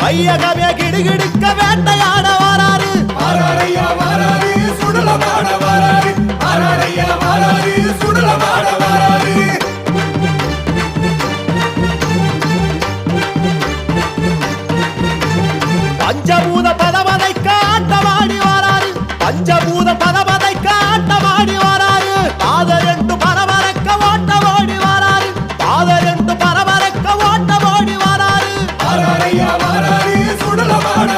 வையகமே கிடுகிடுக்க வேட்டையாட வாராரு வாராரையா வாராரு சுடலமாட வாராரு வாராரையா வாராரு சுடலமாட வாராரு பஞ்சபூத பதவதைக்க ஆட்டமாடி வாராரு பஞ்சபூத பதவதைக்க ஆட்டமாடி வாராரு பாதரெண்டு பரபரக்க ஓட்டமாடி வாராரு பாதரெண்டு பரபரக்க ஓட்டமாடி வாராரு வாராரையா வாராரு சுடலமாட